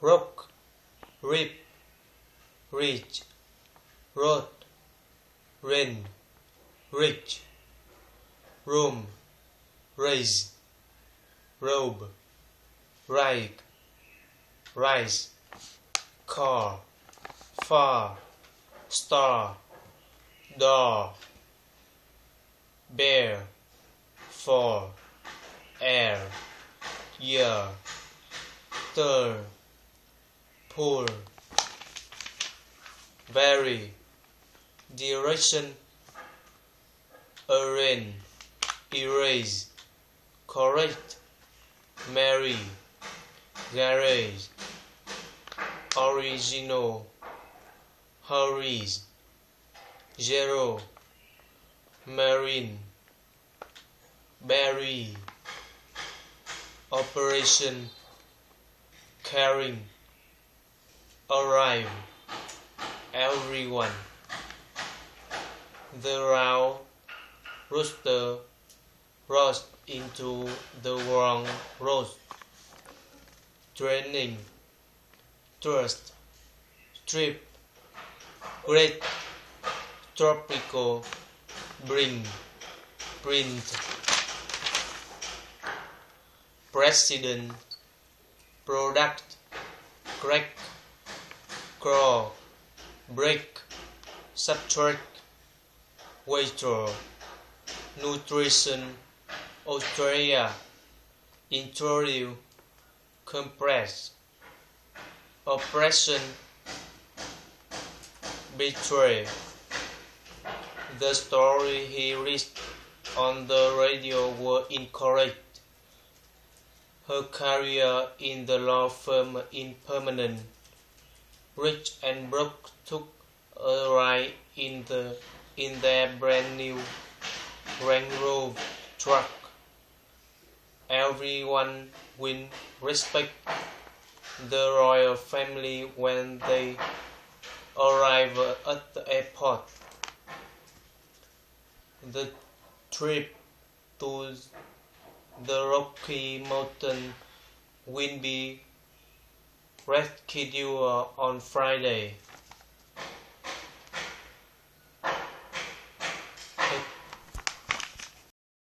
rock, rip, reach, road, rain, rich, room, raise, robe, ride, rise, car, far, star, door, bear, for, air, year, turn, pull, vary, direction, arrange, erase, correct, marry, garage, original, hurries, zero, marine, bury, operation, caring, arrive, everyone, the round, rooster, roast into the wrong roast, training, trust, strip, great, tropical, bring, print, president, product, crack, crawl, break, subtract, waiter, nutrition, Australia, introduce, compress, oppression, betray. The story he read on the radio were incorrect. Her career in the law firm impermanent. Rich and broke took a ride in their brand new Range Rover truck. Everyone will respect the royal family when they arrive at the airport. The trip to the Rocky Mountain will be rescheduled on Friday.